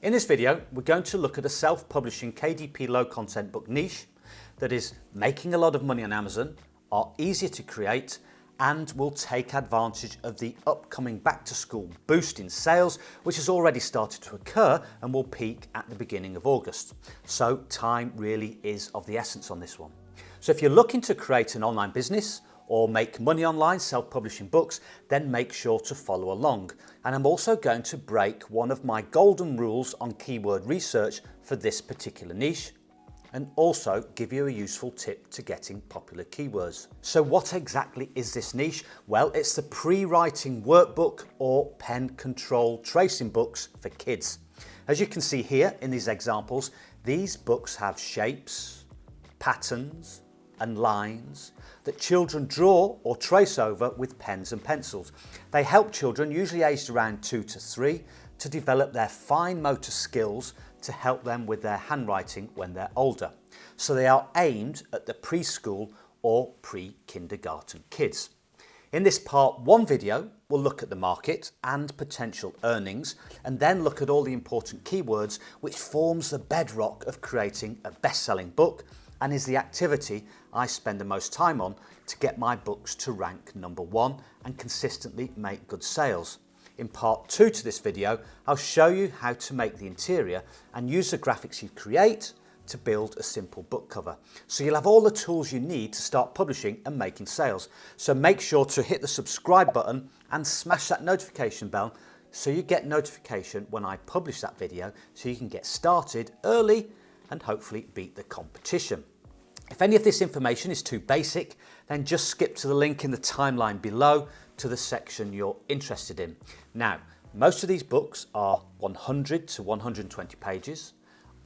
In this video, we're going to look at a self-publishing KDP low content book niche that is making a lot of money on Amazon, are easier to create, and will take advantage of the upcoming back to school boost in sales, which has already started to occur and will peak at the beginning of August. So time really is of the essence on this one. So if you're looking to create an online business or make money online self-publishing books, then make sure to follow along. And I'm also going to break one of my golden rules on keyword research for this particular niche, and also give you a useful tip to getting popular keywords. So what exactly is this niche? Well, it's the pre-writing workbook or pen control tracing books for kids. As you can see here in these examples, these books have shapes, patterns, and lines that children draw or trace over with pens and pencils. They help children, usually aged around 2 to 3, to develop their fine motor skills to help them with their handwriting when they're older. So they are aimed at the preschool or pre-kindergarten kids. In this part 1 video, we'll look at the market and potential earnings, and then look at all the important keywords which forms the bedrock of creating a best-selling book and is the activity I spend the most time on to get my books to rank #1 and consistently make good sales. In part 2 to this video, I'll show you how to make the interior and use the graphics you create to build a simple book cover. So you'll have all the tools you need to start publishing and making sales. So make sure to hit the subscribe button and smash that notification bell so you get notification when I publish that video, so you can get started early and hopefully beat the competition. If any of this information is too basic, then just skip to the link in the timeline below to the section you're interested in. Now, most of these books are 100 to 120 pages,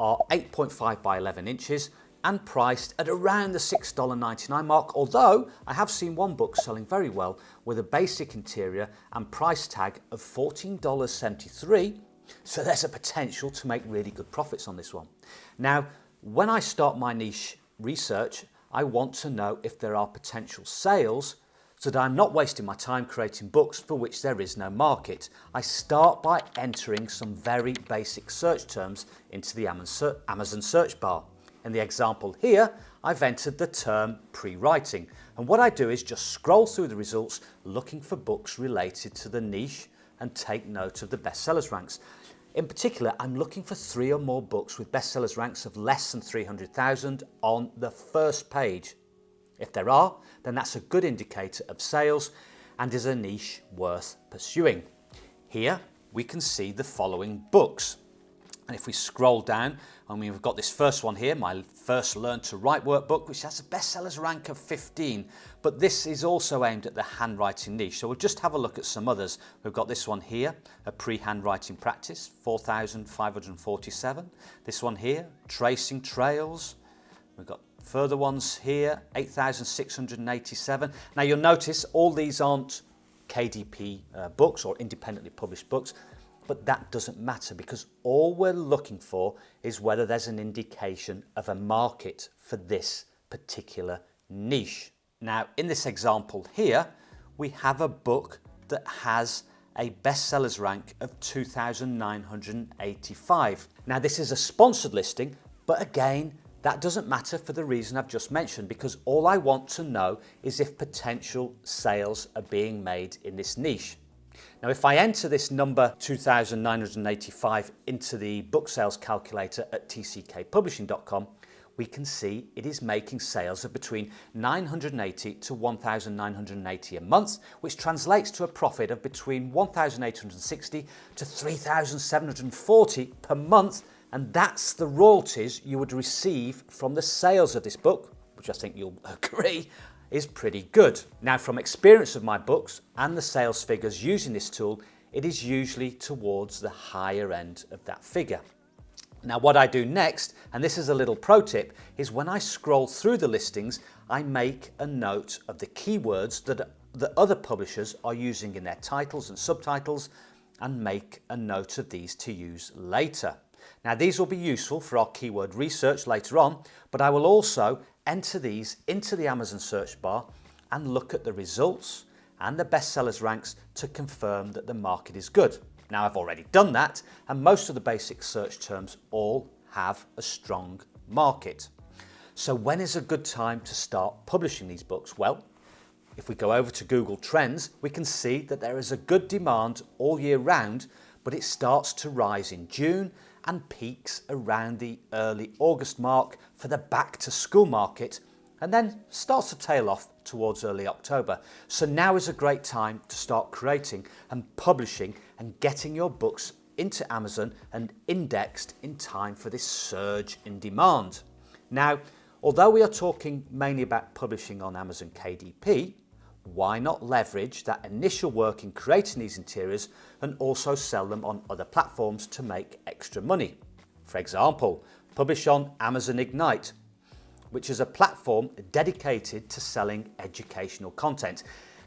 are 8.5 by 11 inches, and priced at around the $6.99 mark, although I have seen one book selling very well with a basic interior and price tag of $14.73, so there's a potential to make really good profits on this one. Now, when I start my niche research, I want to know if there are potential sales so that I'm not wasting my time creating books for which there is no market. I start by entering some very basic search terms into the Amazon search bar. In the example here, I've entered the term pre-writing, and what I do is just scroll through the results looking for books related to the niche and take note of the bestsellers ranks. In particular, I'm looking for 3 or more books with bestsellers ranks of less than 300,000 on the first page. If there are, then that's a good indicator of sales and is a niche worth pursuing. Here we can see the following books. And if we scroll down, we've got this first one here, my first Learn to Write workbook, which has a bestsellers rank of 15. But this is also aimed at the handwriting niche. So we'll just have a look at some others. We've got this one here, a pre-handwriting practice, 4,547. This one here, Tracing Trails. We've got further ones here, 8,687. Now you'll notice all these aren't KDP books or independently published books, but that doesn't matter because all we're looking for is whether there's an indication of a market for this particular niche. Now, in this example here, we have a book that has a bestsellers rank of 2,985. Now, this is a sponsored listing, but again, that doesn't matter for the reason I've just mentioned, because all I want to know is if potential sales are being made in this niche. Now, if I enter this number 2,985 into the book sales calculator at tckpublishing.com, we can see it is making sales of between 980 to 1,980 a month, which translates to a profit of between 1,860 to 3,740 per month. And that's the royalties you would receive from the sales of this book, which I think you'll agree is pretty good. Now, from experience of my books and the sales figures using this tool, it is usually towards the higher end of that figure. Now, what I do next, and this is a little pro tip, is when I scroll through the listings, I make a note of the keywords that other publishers are using in their titles and subtitles, and make a note of these to use later. Now, these will be useful for our keyword research later on, but I will also enter these into the Amazon search bar and look at the results and the bestsellers ranks to confirm that the market is good. Now I've already done that, and most of the basic search terms all have a strong market. So when is a good time to start publishing these books? Well, if we go over to Google Trends, we can see that there is a good demand all year round, but it starts to rise in June and peaks around the early August mark for the back to school market, and then starts to tail off towards early October. So now is a great time to start creating and publishing and getting your books into Amazon and indexed in time for this surge in demand. Now, although we are talking mainly about publishing on Amazon KDP, why not leverage that initial work in creating these interiors and also sell them on other platforms to make extra money? For example, publish on Amazon Ignite, which is a platform dedicated to selling educational content.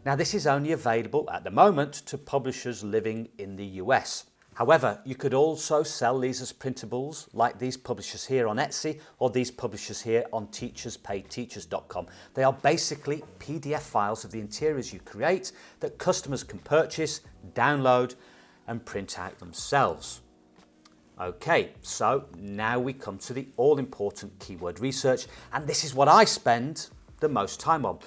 Now, this is only available at the moment to publishers living in the US. However, you could also sell these as printables like these publishers here on Etsy or these publishers here on teacherspayteachers.com. They are basically PDF files of the interiors you create that customers can purchase, download and print out themselves. Okay, so now we come to the all-important keyword research, and this is what I spend the most time on.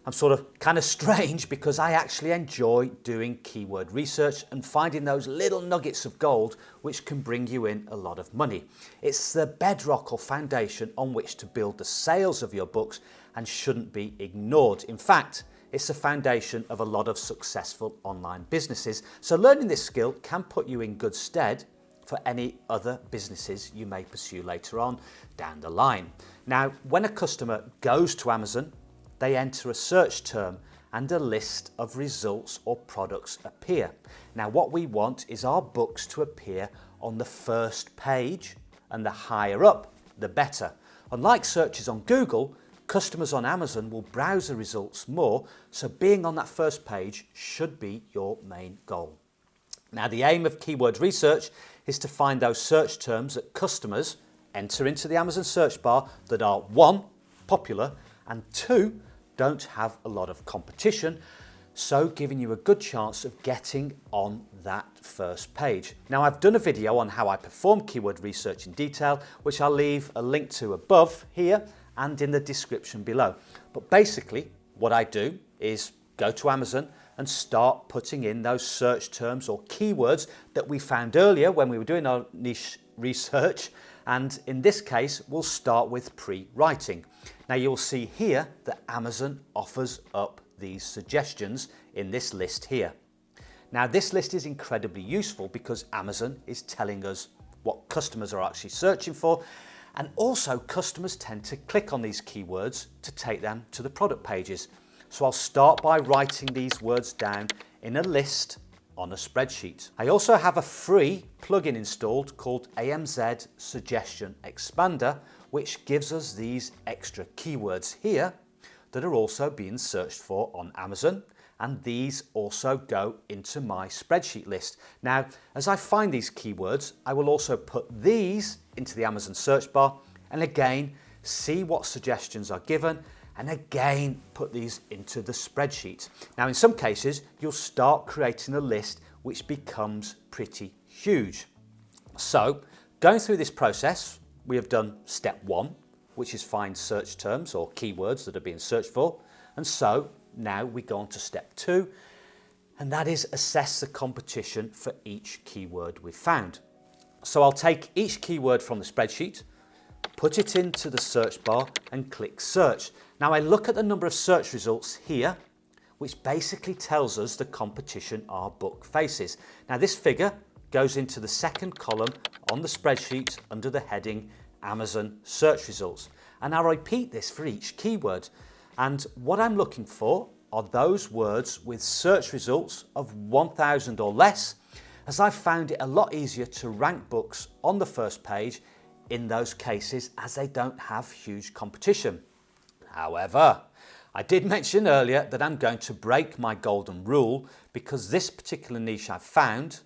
I'm sort of kind of strange because I actually enjoy doing keyword research and finding those little nuggets of gold which can bring you in a lot of money. It's the bedrock or foundation on which to build the sales of your books and shouldn't be ignored. In fact, it's the foundation of a lot of successful online businesses. So learning this skill can put you in good stead for any other businesses you may pursue later on down the line. Now, when a customer goes to Amazon, they enter a search term and a list of results or products appear. Now, what we want is our books to appear on the first page, and the higher up, the better. Unlike searches on Google, customers on Amazon will browse the results more, so being on that first page should be your main goal. Now, the aim of keyword research is to find those search terms that customers enter into the Amazon search bar that are 1, popular, and 2, don't have a lot of competition, so giving you a good chance of getting on that first page. Now, I've done a video on how I perform keyword research in detail, which I'll leave a link to above here and in the description below. But basically, what I do is go to Amazon and start putting in those search terms or keywords that we found earlier when we were doing our niche research. And in this case, we'll start with pre-writing. Now, you'll see here that Amazon offers up these suggestions in this list here. Now, this list is incredibly useful because Amazon is telling us what customers are actually searching for, and also customers tend to click on these keywords to take them to the product pages. So I'll start by writing these words down in a list on a spreadsheet. I also have a free plugin installed called AMZ Suggestion Expander, which gives us these extra keywords here that are also being searched for on Amazon, and these also go into my spreadsheet list. Now, as I find these keywords, I will also put these into the Amazon search bar and again see what suggestions are given and again put these into the spreadsheet. Now, in some cases, you'll start creating a list which becomes pretty huge. So, going through this process, we have done step 1, which is find search terms or keywords that are being searched for. And so now we go on to step 2, and that is assess the competition for each keyword we've found. So I'll take each keyword from the spreadsheet, put it into the search bar and click search. Now I look at the number of search results here, which basically tells us the competition our book faces. Now this figure goes into the second column on the spreadsheet under the heading Amazon search results. And I'll repeat this for each keyword. And what I'm looking for are those words with search results of 1,000 or less, as I've found it a lot easier to rank books on the first page in those cases as they don't have huge competition. However, I did mention earlier that I'm going to break my golden rule because this particular niche I've found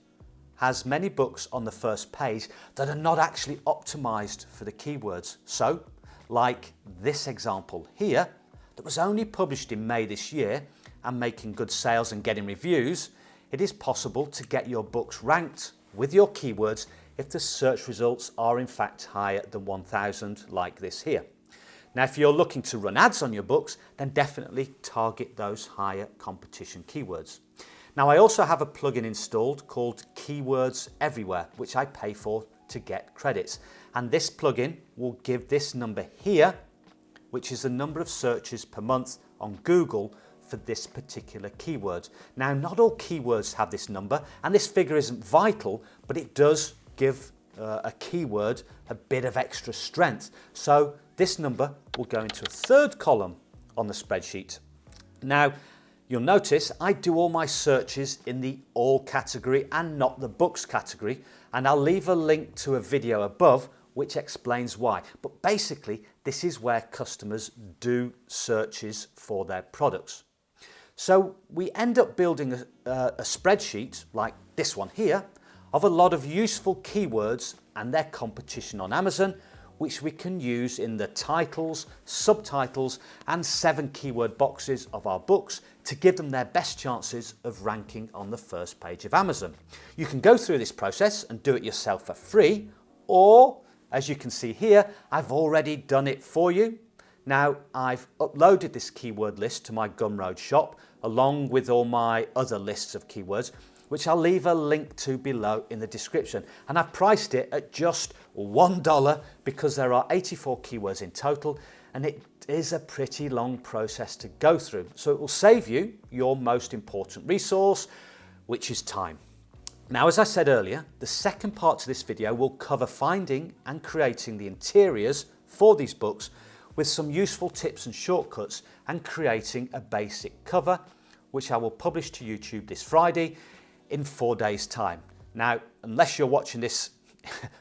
has many books on the first page that are not actually optimized for the keywords. So, like this example here, that was only published in May this year and making good sales and getting reviews, it is possible to get your books ranked with your keywords if the search results are in fact higher than 1,000 like this here. Now, if you're looking to run ads on your books, then definitely target those higher competition keywords. Now, I also have a plugin installed called Keywords Everywhere, which I pay for to get credits. And this plugin will give this number here, which is the number of searches per month on Google for this particular keyword. Now, not all keywords have this number, and this figure isn't vital, but it does give a keyword a bit of extra strength. So this number will go into a third column on the spreadsheet. Now, you'll notice I do all my searches in the all category and not the books category, and I'll leave a link to a video above which explains why. But basically, this is where customers do searches for their products. So we end up building a spreadsheet like this one here of a lot of useful keywords and their competition on Amazon, which we can use in the titles, subtitles, and 7 keyword boxes of our books to give them their best chances of ranking on the first page of Amazon. You can go through this process and do it yourself for free, or as you can see here, I've already done it for you. Now, I've uploaded this keyword list to my Gumroad shop along with all my other lists of keywords, which I'll leave a link to below in the description. And I've priced it at just $1 because there are 84 keywords in total, and it is a pretty long process to go through. So it will save you your most important resource, which is time. Now, as I said earlier, the second part to this video will cover finding and creating the interiors for these books with some useful tips and shortcuts, and creating a basic cover, which I will publish to YouTube this Friday in 4 days' time. Now, unless you're watching this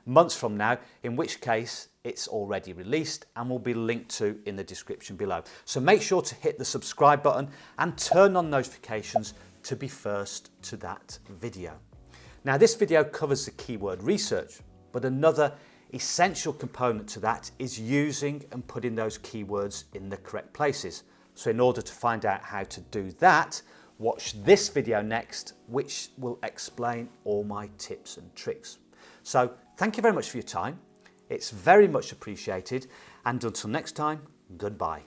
months from now, in which case it's already released and will be linked to in the description below. So make sure to hit the subscribe button and turn on notifications to be first to that video. Now, this video covers the keyword research, but another essential component to that is using and putting those keywords in the correct places. So in order to find out how to do that, watch this video next, which will explain all my tips and tricks. So thank you very much for your time. It's very much appreciated. And until next time, goodbye.